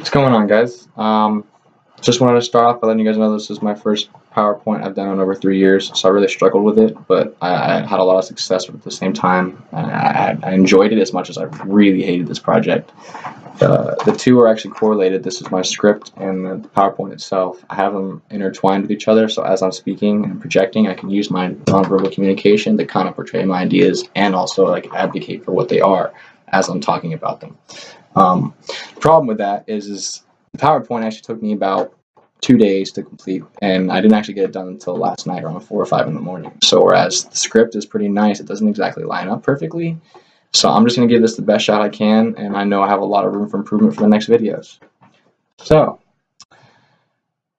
What's going on, guys? Just wanted to start off by letting you guys know this is my first PowerPoint I've done in over 3 years, so I really struggled with it, but I had a lot of success with it at the same time. I enjoyed it as much as I really hated this project. The two are actually correlated. This is my script and the PowerPoint itself. I have them intertwined with each other, so as I'm speaking and projecting, I can use my nonverbal communication to kind of portray my ideas and also like advocate for what they are as I'm talking about them. The problem with that is the PowerPoint actually took me about 2 days to complete, and I didn't actually get it done until last night around 4 or 5 in the morning. So whereas the script is pretty nice, it doesn't exactly line up perfectly. So I'm just going to give this the best shot I can, and I know I have a lot of room for improvement for the next videos. So,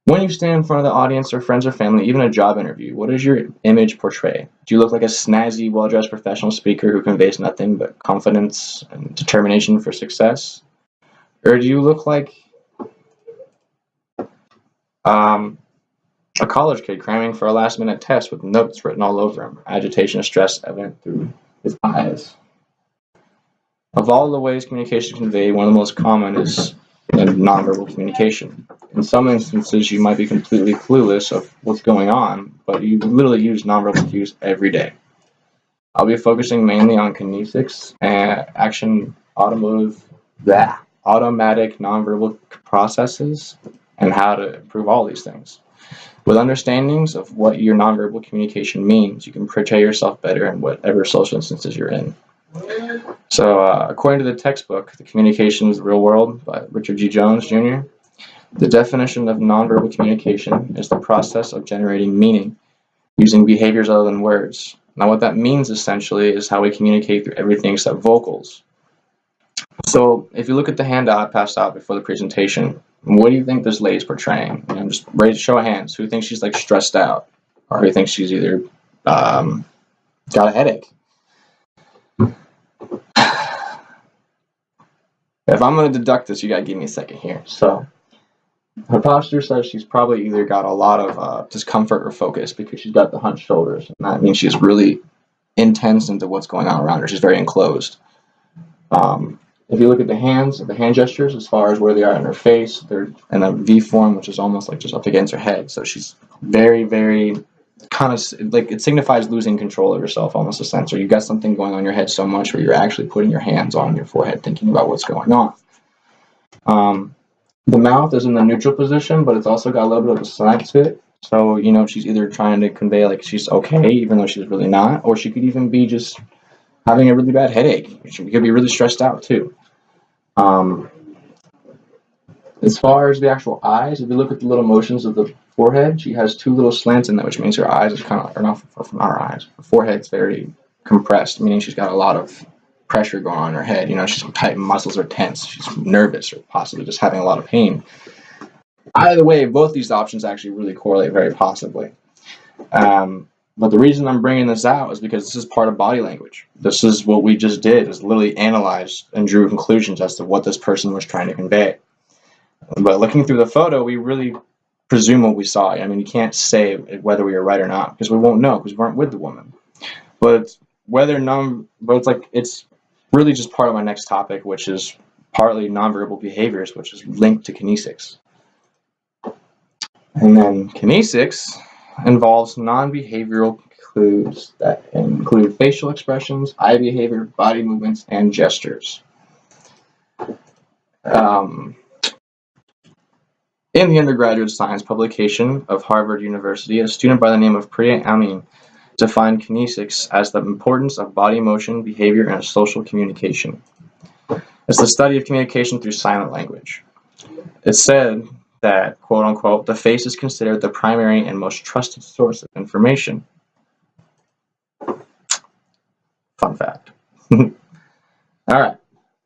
when you stand in front of the audience or friends or family, even a job interview, what does your image portray? Do you look like a snazzy, well-dressed professional speaker who conveys nothing but confidence and determination for success? Or do you look like a college kid cramming for a last-minute test with notes written all over him, agitation and stress evident through his eyes? Of all the ways communication is conveyed, one of the most common is nonverbal communication. In some instances, you might be completely clueless of what's going on, but you literally use nonverbal cues every day. I'll be focusing mainly on kinesics and automatic nonverbal processes and how to improve all these things. With understandings of what your nonverbal communication means, you can portray yourself better in whatever social instances you're in. So, according to the textbook, The Communication is the Real World by Richard G. Jones, Jr., the definition of nonverbal communication is the process of generating meaning using behaviors other than words. Now, what that means essentially is how we communicate through everything except vocals. So, if you look at the handout I passed out before the presentation, what do you think this lady's portraying? Just ready to show of hands. Who thinks she's like stressed out, or who thinks she's either got a headache? If I'm going to deduct this, you got to give me a second here. So, her posture says she's probably either got a lot of discomfort or focus because she's got the hunched shoulders. And that means she's really intense into what's going on around her. She's very enclosed. If you look at the hand gestures, as far as where they are in her face, they're in a V form, which is almost like just up against her head. So she's very, very kind of like it signifies losing control of yourself, almost a sense, or you've got something going on in your head so much where you're actually putting your hands on your forehead thinking about what's going on. The mouth is in the neutral position, but it's also got a little bit of a slant to it. So, she's either trying to convey like she's okay, even though she's really not, or she could even be just having a really bad headache. She could be really stressed out too. As far as the actual eyes, if you look at the little motions of the forehead, she has 2 little slants in there, which means her eyes are kind of, or not from our eyes, her forehead's very compressed, meaning she's got a lot of pressure going on in her head. She's tight, muscles are tense, she's nervous, or possibly just having a lot of pain. Either way, both these options actually really correlate very possibly. But the reason I'm bringing this out is because this is part of body language. This is what we just did, is literally analyze and drew conclusions as to what this person was trying to convey. But looking through the photo, we really presume what we saw. You can't say whether we were right or not because we won't know because we weren't with the woman. But it's really just part of my next topic, which is partly nonverbal behaviors, which is linked to kinesics. And then kinesics involves non-behavioral clues that include facial expressions, eye behavior, body movements, and gestures. In the undergraduate science publication of Harvard University, a student by the name of Priya Amin defined kinesics as the importance of body motion, behavior, and social communication. It's the study of communication through silent language. It said that, quote unquote, the face is considered the primary and most trusted source of information. Fun fact. All right.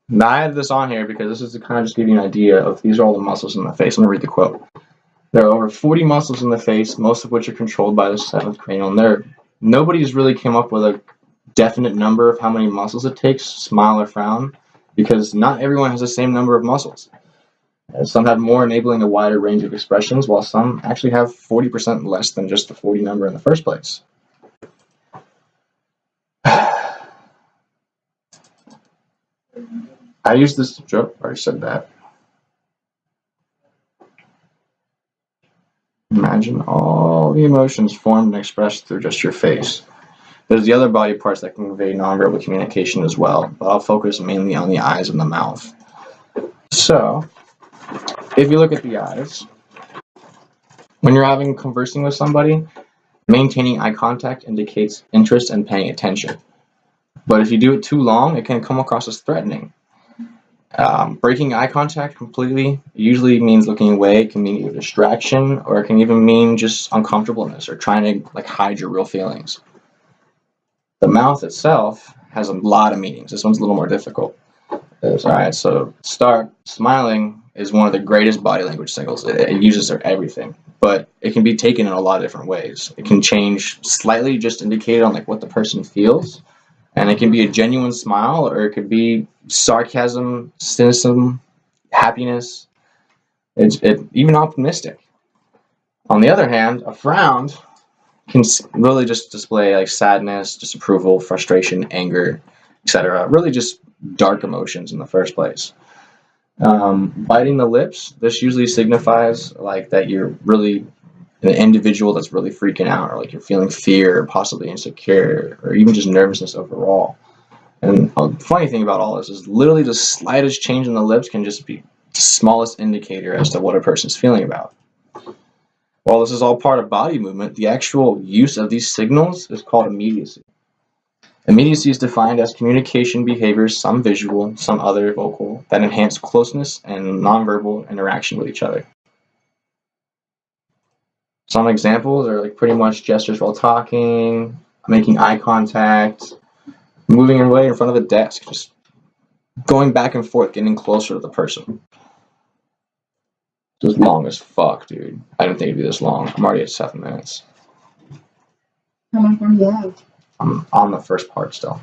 Now, I have this on here because this is to kind of just give you an idea of these are all the muscles in the face. I'm going to read the quote. There are over 40 muscles in the face, most of which are controlled by the 7th cranial nerve. Nobody's really come up with a definite number of how many muscles it takes, smile or frown, because not everyone has the same number of muscles. Some have more, enabling a wider range of expressions, while some actually have 40% less than just the 40 number in the first place. I use this joke, I already said that. imagine all the emotions formed and expressed through just your face. There's the other body parts that can convey nonverbal communication as well, but I'll focus mainly on the eyes and the mouth. So, if you look at the eyes, when you're conversing with somebody, maintaining eye contact indicates interest and paying attention. But if you do it too long, it can come across as threatening. Breaking eye contact completely usually means looking away. It can mean either distraction, or it can even mean just uncomfortableness or trying to hide your real feelings. The mouth itself has a lot of meanings. This one's a little more difficult. Alright, so start. Smiling is one of the greatest body language signals. It uses everything, but it can be taken in a lot of different ways. It can change slightly, just indicated on what the person feels, and it can be a genuine smile, or it could be sarcasm, cynicism, happiness. It's even optimistic. On the other hand, a frown can really just display sadness, disapproval, frustration, anger, etc. Really just dark emotions in the first place. Biting the lips, this usually signifies that you're really an individual that's really freaking out, or you're feeling fear, possibly insecure, or even just nervousness overall. And the funny thing about all this is literally the slightest change in the lips can just be the smallest indicator as to what a person's feeling about. While this is all part of body movement, the actual use of these signals is called immediacy. Immediacy is defined as communication behaviors, some visual, some other vocal, that enhance closeness and nonverbal interaction with each other. Some examples are pretty much gestures while talking, making eye contact, moving away in front of a desk, just going back and forth, getting closer to the person. This is long as fuck, dude. I didn't think it'd be this long. I'm already at 7 minutes. How much more do you have? I'm on the first part still.